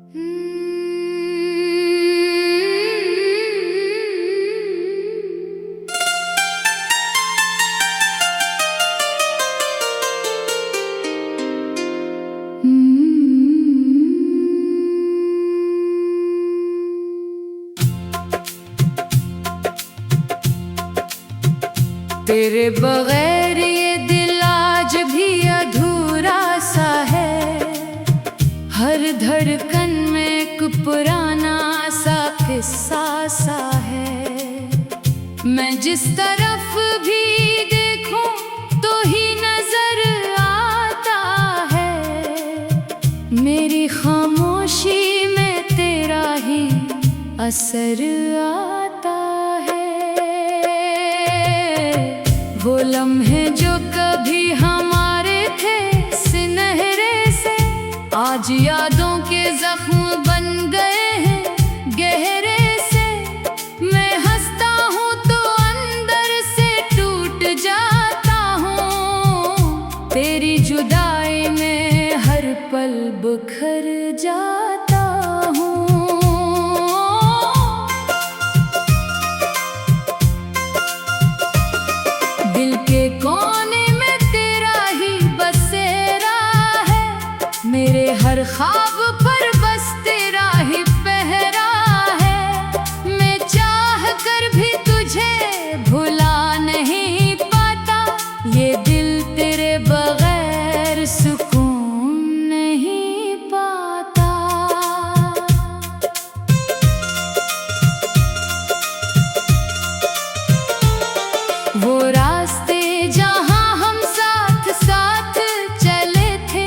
तेरे बगैर ये दिल आज भी अधूरा सा है। हर धड़कन में एक पुराना सा किस्सा सा है। मैं जिस तरफ भी देखूं तो ही नजर आता है। मेरी खामोशी में तेरा ही असर आता है। वो लम्हे जो कभी हमारे थे सुनहरे से, आज यादों के जख्म बन गए हैं गहरे से। मैं हंसता हूँ तो अंदर से टूट जाता हूँ। तेरी जुदाई में हर पल बिखर जाता हूँ। दिल के कोने में तेरा ही बसेरा है। मेरे हर ख्वाब पर बस तेरा ही पहरा है। मैं चाह कर भी तुझे भुला नहीं पाता। ये दिल तेरे बगैर सुकून नहीं पाता। वो रास्ते जहाँ हम साथ साथ चले थे,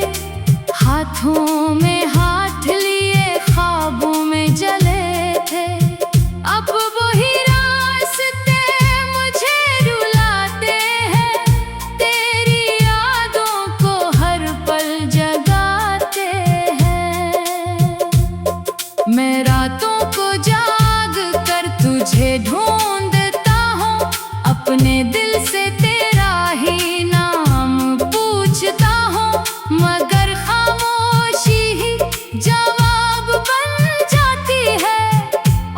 हाथों में हाथ लिए ख्वाबों में जले थे। अब वही रास्ते मुझे रुलाते हैं। तेरी यादों को हर पल जगाते हैं। मैं रातों को जाग कर तुझे ढूंढता हूँ। अपने दिल से तेरा ही नाम पूछता हूँ। मगर खामोशी ही जवाब बन जाती है।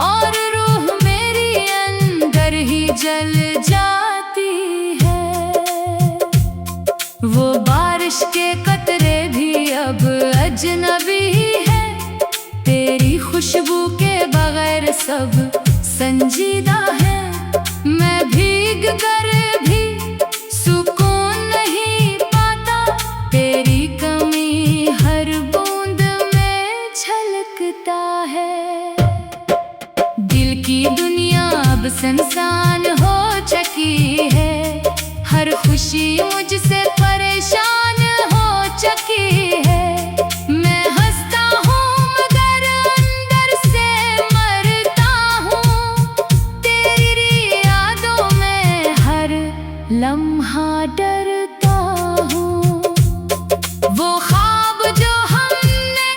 और रूह मेरी अंदर ही जल जाती है। वो बारिश के कतरे भी अब अजनबी है। तेरी खुशबू के बगैर सब संजीदा है। मैं भीग कर भी सुकून नहीं पाता। तेरी कमी हर बूंद में झलकता है। दिल की दुनिया अब सुनसान हो चुकी है। हर खुशी मुझसे परेशान हो चुकी है। मैं हंसता हूँ मगर अंदर से मरता हूँ। तेरी यादों में हर लम्हा डरता हूँ। वो ख्वाब जो हमने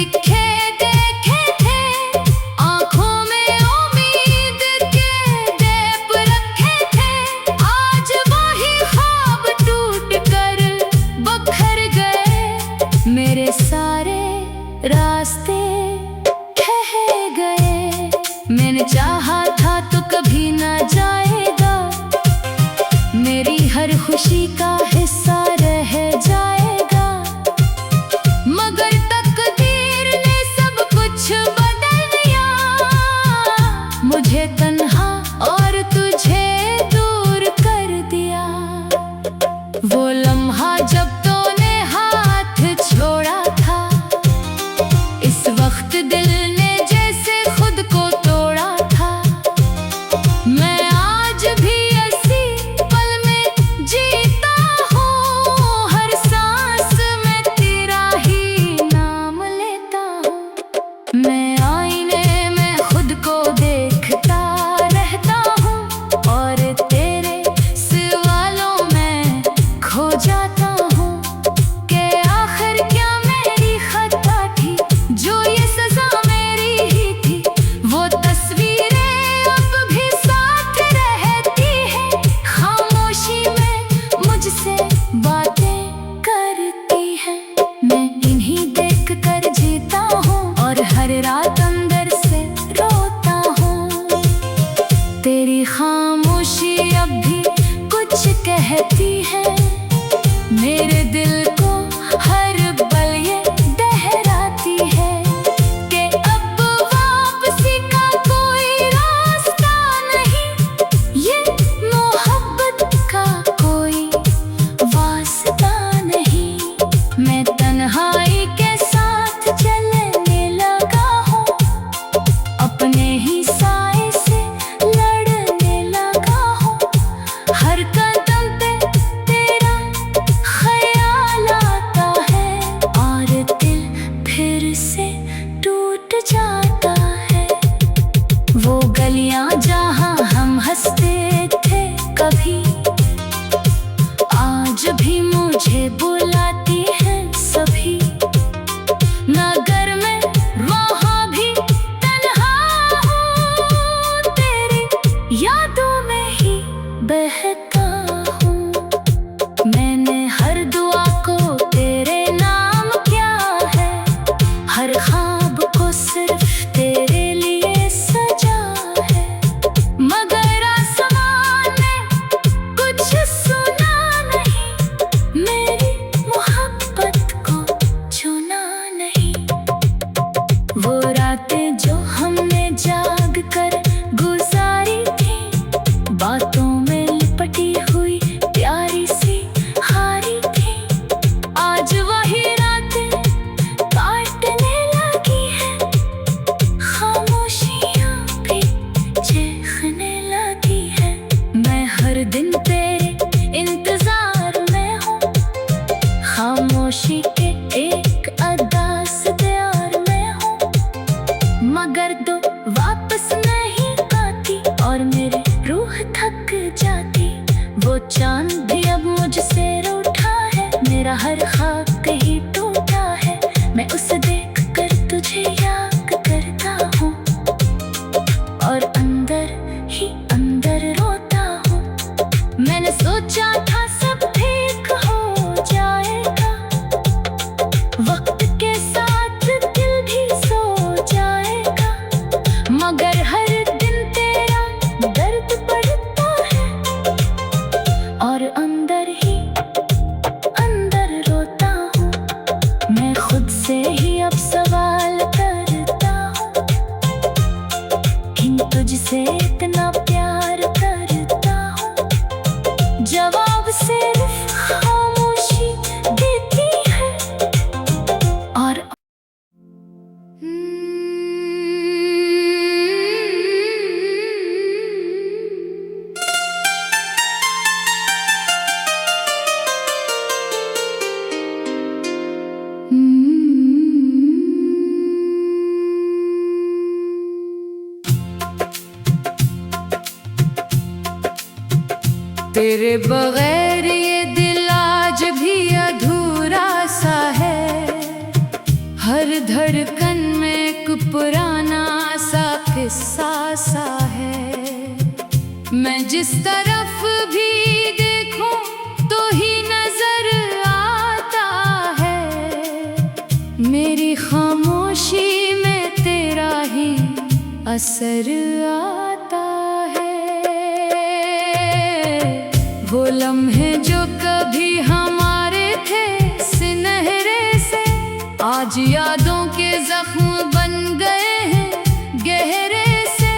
इकट्ठे देखे थे, आँखों में उम्मीद के दीप रखे थे। आज वही ख्वाब टूट कर बिखर गए। मेरे सारे रास्ते ठह गए। मैंने चाहा था तो कभी ना जाएगा। मेरी हर खुशी का हिस्सा रह जाएगा। मगर तकदीर ने सब कुछ बदल दिया। मुझे तन्हा और तुझे दूर कर दिया। वो लम्हा जब तूने हाथ छोड़ा था, इस वक्त दिल ने जैसे खुद को तोड़ा था। हर ख्वाब को सिर्फ तेरे लिए सजा है, मगर आसमान ने कुछ सुना नहीं, मेरी मोहब्बत को छूना नहीं। वो रातें जो हमने जाग कर गुजारी थी, बातों में लिपटी हुई प्यारी सी हारी थी, आज वही रातें काटने लगी है, खामोशियाँ भी चीखने लगी है। मैं हर दिन तेरे इंतजार में हूँ, खामोशी के एक अदा से प्यार में हूँ, मगर दो वापस नहीं आती और मेरी रूह थक जाती। वो चांद भी अब मुझसे रूठा है, मेरा हर ख्वाब कहीं टूटा है, मैं उसे देख कर तुझे याद करता हूँ और अंदर ही अंदर रोता हूँ। मैंने सोचा था सब ठीक हो जाएगा, वक्त के साथ दिल भी सो जाएगा, मगर हर दिन तेरा दर्द बढ़ता है और अंदर ही अंदर रोता हूँ। मैं खुद से ही अब सवाल करता हूँ, किन तुझसे इतना प्यार करता हूँ, जवाब सिर्फ खामोशी देती है और तेरे बगैर ये दिल आज भी अधूरा सा है, हर धड़कन में एक पुराना सा किस्सा सा है। मैं जिस तरफ भी देखूं तो ही नजर आता है, मेरी खामोशी में तेरा ही असर आता है। वो लम्हे जो कभी हमारे थे सुनहरे से, आज यादों के जख्म बन गए हैं गहरे से।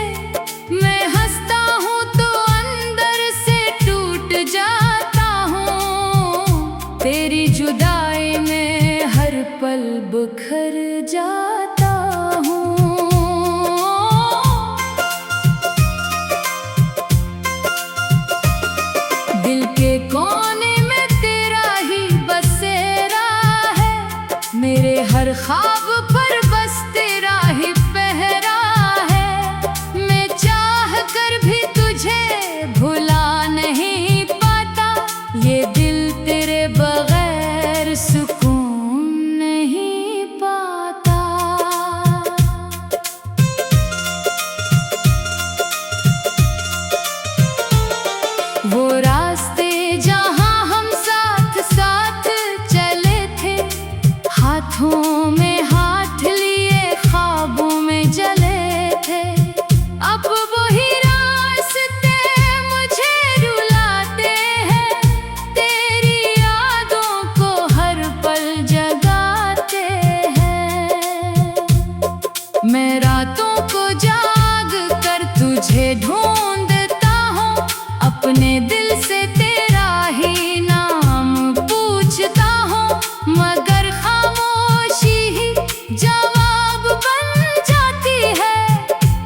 मैं हंसता हूँ तो अंदर से टूट जाता हूँ, तेरी जुदाई में हर पल बिखर जाता हूँ। दिल के कोने में तेरा ही बसेरा है, मेरे हर ख्वाब पर बस तेरा ही पहरा है। मैं चाह कर भी तुझे भुला नहीं पाता, ये दिल तेरे बगैर सुकून नहीं पाता। वो रास्ते जहाँ हम साथ साथ चले थे, हाथों में हाथ लिए ख्वाबों में जले थे, अब वही रास्ते मुझे रुलाते हैं, तेरी यादों को हर पल जगाते हैं। मैं रातों को जाग कर तुझे ढूंढता हूँ, अपने दिल से तेरा ही नाम पूछता हूँ, मगर खामोशी ही जवाब बन जाती है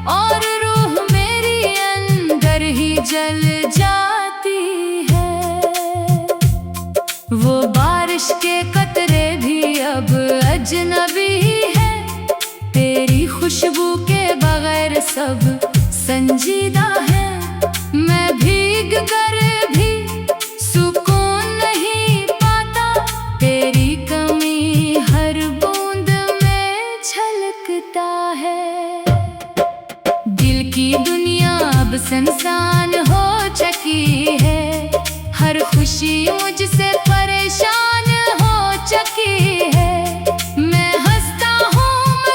और रूह मेरी अंदर ही जल जाती है। वो बारिश के कतरे भी अब अजनबी है, तेरी खुशबू के बगैर सब संजीदा है। मैं भीग कर भी सुकून नहीं पाता, तेरी कमी हर बूंद में झलकता है। दिल की दुनिया अब सुनसान हो चुकी है, हर खुशी मुझसे परेशान हो चुकी है। मैं हंसता हूँ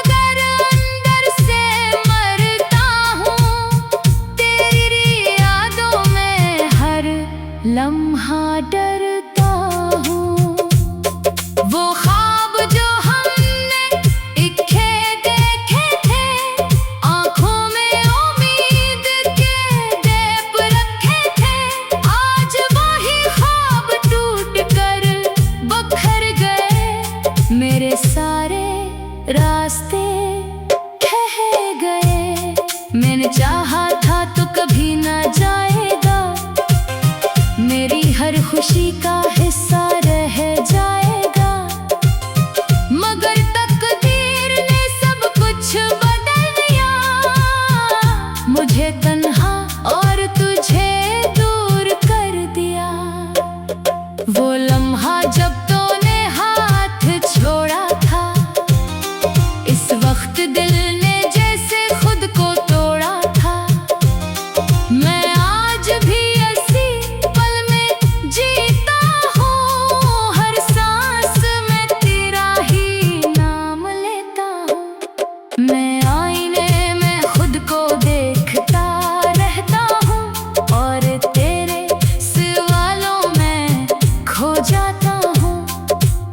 रास्ते कह गए, मैंने चाहा था तो कभी ना जाएगा, मेरी हर खुशी का हिस्सा रह जाएगा। मगर तकदीर ने सब कुछ बदल दिया, मुझे तन्हा और तुझे दूर कर दिया। वो लम्हा जब तूने हाथ छोड़ा था, इस वक्त दिल ने जैसे खुद को तोड़ा था। मैं आज भी ऐसी पल में जीता हूँ, हर सांस में तेरा ही नाम लेता हूँ। मैं आईने में खुद को देखता रहता हूँ, और तेरे सवालों में खो जाता हूँ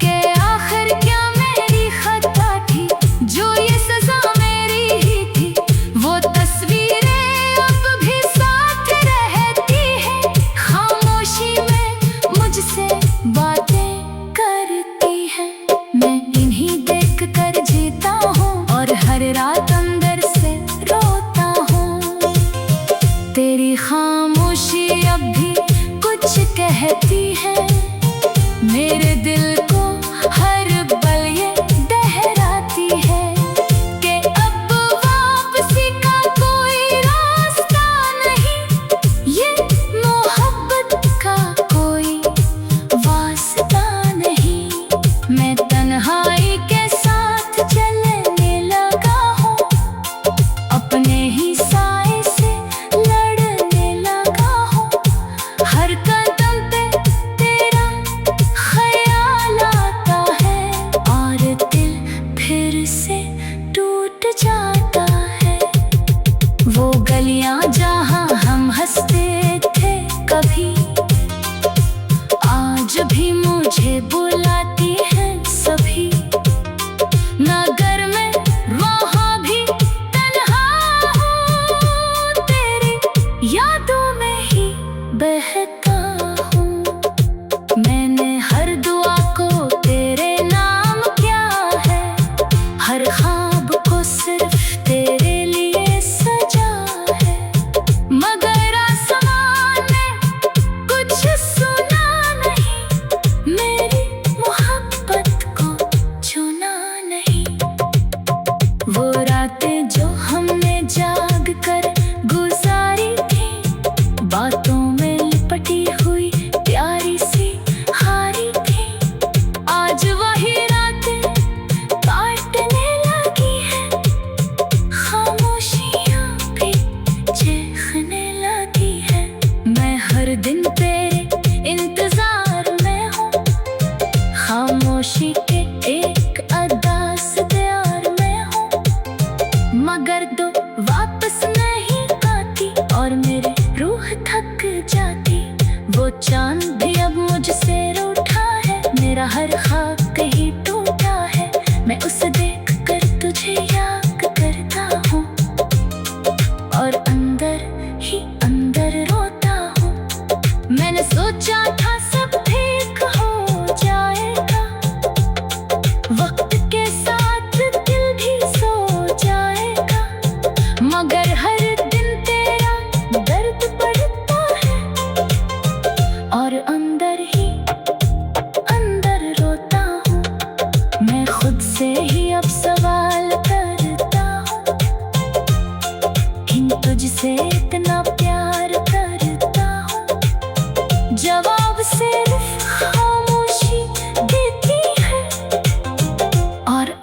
कि आखिर क्या मेरी खता थी, जो ये सजा मेरी ही थी। वो तस्वीरें अब भी साथ रहती है, खामोशी में मुझसे बातें करती है। मैं इन्हीं देख कर जीता हूँ, और हर रात अंदर से रोता हूँ। तेरी खामोशी अब भी कुछ कहती है, मेरे दिल को हर पल ये डहराती है कि अब वापसी का कोई रास्ता नहीं, ये मोहब्बत का कोई वास्ता नहीं। मैं तन्हाई के साथ चलने लगा हूँ, अपने ही साए से लड़ने लगा हूँ। हर कदम पे तेरा ख्याल आता है, और दिल फिर से टूट जाता है। वो गलियां जहां हम हंसते थे कभी, आज भी मुझे बुलाती हैं सभी। नगर में वहाँ भी तन्हा हूँ, तेरी यादों में ही बहता हूँ। मैंने हर दुआ को तेरे नाम किया है, हर ख्वाब को सिर्फ तेरे लिए सजा है। मगर आसमान ने कुछ सुना नहीं, मेरी मोहब्बत को छूना नहीं। वो रातें जो हमने जाग कर गुजारी थी, बातों में लिपटी हुई प्यारी सी हारी थी, आज वही रातें काटने लगी है। खामोशियाँ भी चीखने लगी है। मैं हर दिन तेरे इंतजार में हूँ, खामोशी के एक अदास प्यार में हूँ। मगर दो वापस नहीं आती, और मेरी रूह थक जाती। वो चांद भी अब मुझसे रूठा है, मेरा हर ख्वाब कहीं टूटा है। मैं उसे देख कर तुझे याद करता हूँ, और अंदर ही अंदर रोता हूँ। मैंने सोचा था सब ठीक हो जाएगा, वक्त के साथ दिल भी सो जाएगा। मगर हर दिन तेरा दर्द बढ़ता है, और अंदर ही अंदर रोता हूँ। मैं खुद से ही अब सवाल करता हूँ, कि तुझसे इतना प्यार करता हूँ। जवाब सिर्फ खामोशी देती है, और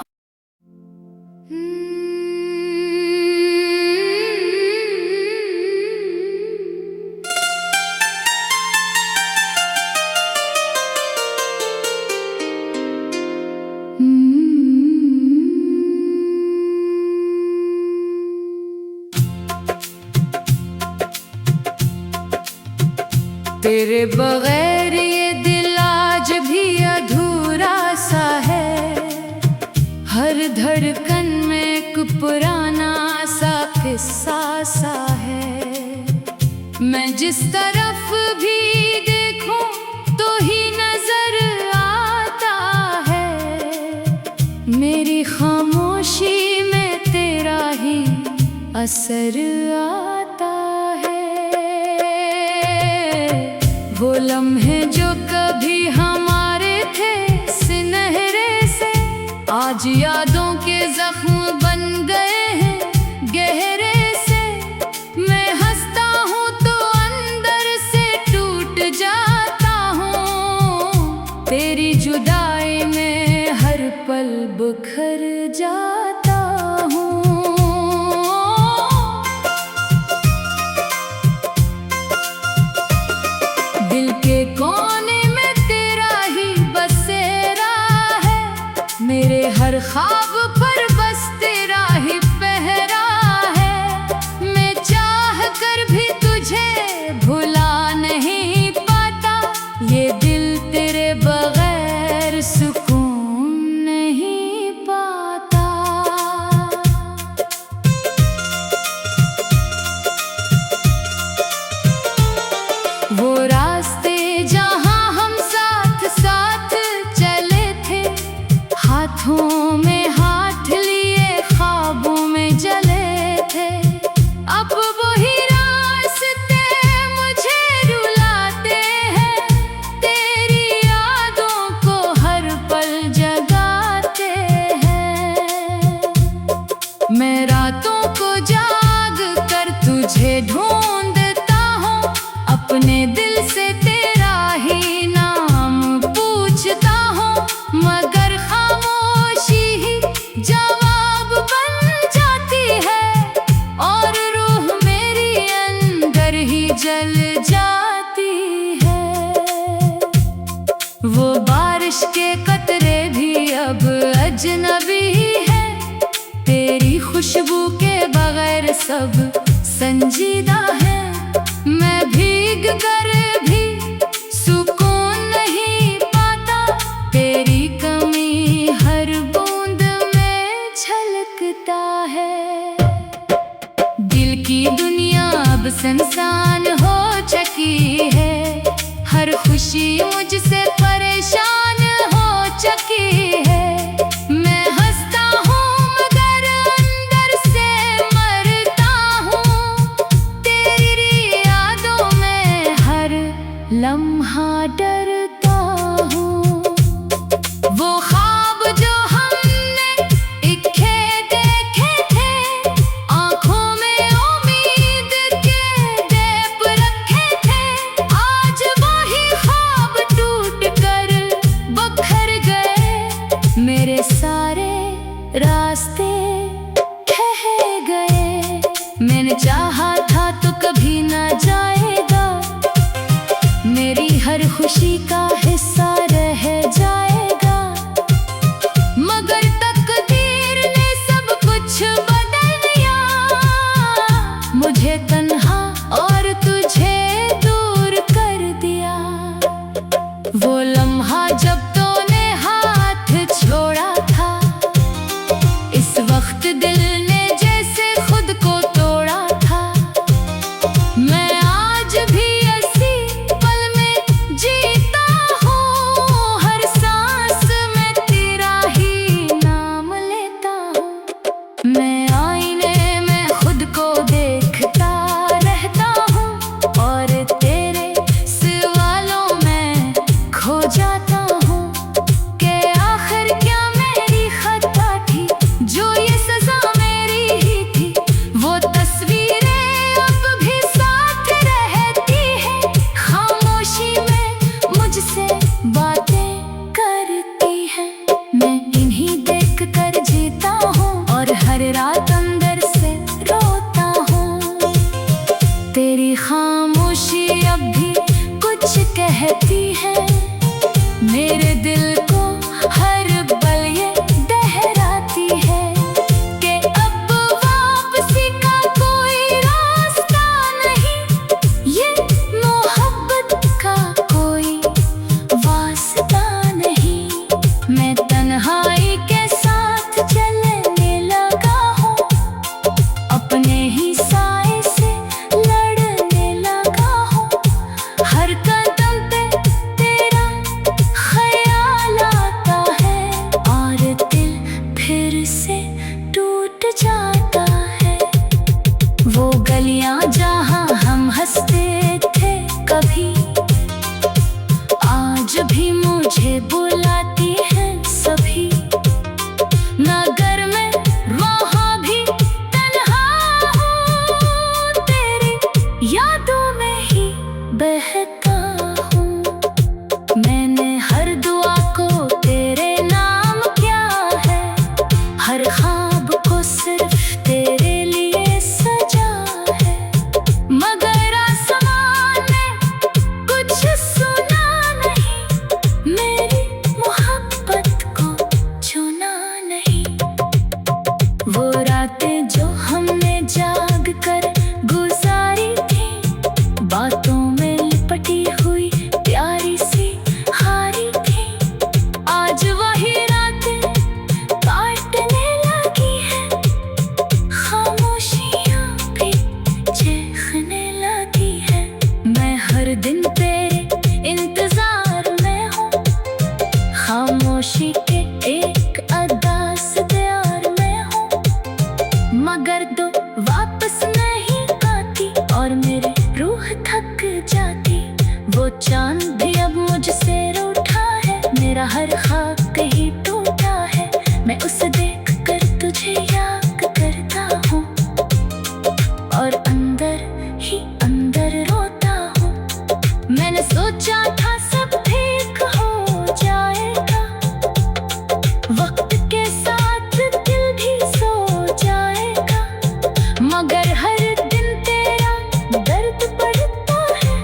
तेरे बगैर ये दिल आज भी अधूरा सा है। हर धड़कन में एक पुराना सा किस्सा सा है। मैं जिस तरफ भी देखूं तो ही नजर आता है मेरी खामोशी असर आता है। वो लम्हे जो कभी हमारे थे सुनहरे से, आज यादों के जख्म बन गए हैं गहरे से। मैं हंसता हूँ तो अंदर से टूट जाता हूँ, तेरी जुदाई में हर पल बिखर जाता हूँ। दिल के कोने में तेरा ही बसेरा है, मेरे हर ख्वाब पर बस तेरा ही पहरा है। मैं चाह कर भी तुझे भुला नहीं पाता, ये दिल तेरे बगैर सुकून नहीं पाता। वो रास्ते जहाँ हम साथ साथ चले थे, हाथों में हाथ लिए ख्वाबों में जले थे। अब वही रास्ते मुझे रुलाते हैं, तेरी यादों को हर पल जगाते हैं। मैं रातों को जाग कर तुझे ढूंढता हूँ, अपने दिल से तेरा ही नाम पूछता हूँ, मगर खामोशी ही जवाब बन जाती है और रूह मेरी अंदर ही जल जाती है। वो बारिश के कतरे भी अब अजनबी है, तेरी खुशबू के बगैर सब संजीदा है। मैं भीग कर भी सुकून नहीं पाता, तेरी कमी हर बूंद में झलकता है। दिल की दुनिया अब सुनसान हो चुकी है, हर खुशी मुझसे परेशान हो चुकी है। मैं हंसता हूँ मगर अंदर से मरता हूँ, तेरी यादों में हर लम्हा डरता हूँ। वो ख्वाब जो हमने इकट्ठे देखे थे, आँखों में उम्मीद के दीप रखे थे, आज वही ख्वाब टूट कर बिखर गए। मेरे सारे रास्ते ठह गए, मैंने चाहा था तो कभी ना जाएगा, मेरी हर खुशी का हिस्सा रह जाएगा। मगर तकदीर ने सब कुछ बदल दिया, मुझे तन्हा और तुझे दूर कर दिया। वो लम्हा जब तूने हाथ छोड़ा था, इस वक्त दिल ने जैसे खुद को तोड़ा था। मैं आज भी इसी पल में जीता हूँ, हर सांस में तेरा ही नाम लेता हूँ। मैं आईने में खुद को देखता रहता हूँ और तेरे सवालों में खो जाता हूँ कि आखिर क्या मेरी खता थी, जो ये सजा मेरी ही थी। वो तस्वीरें अब भी साथ रहती है, खामोशी में मुझसे बातें करती है। मैं इन्हीं देख कर जीता हूँ और हर रात हर ख्वाब को सिर्फ तेरे लिए सजा है, मगर आसमान ने कुछ सुना नहीं, मेरी मोहब्बत को छूना नहीं। वो रातें जो हमने जाग कर गुजारी थी, बातों में लिपटी हुई प्यारी सी हारी थी, आज वही रातें काटने लगी है, खामोशियां भी चीखने लगी है। मैं हर दिन तेरे इंतजार में हूँ, खामोशी के एक अदास प्यार में हूँ, मगर दो वापस नहीं आती और मेरी रूह थक जाती। वो चांद भी अब मुझसे रूठा है, मेरा हर ख्वाब कहीं टूटा है, मैं उसे देख कर तुझे याद करता हूँ और अंदर ही अंदर रोता हूँ। मैंने सोचा था सब ठीक हो जाएगा, वक्त के साथ दिल भी सो जाएगा, मगर हर दिन तेरा दर्द बढ़ता है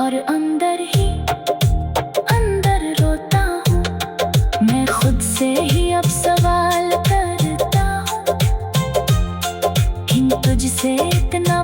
और अंदर ही अंदर रोता हूँ। मैं खुद से ही अब सवाल करता हूँ कि तुझसे इतना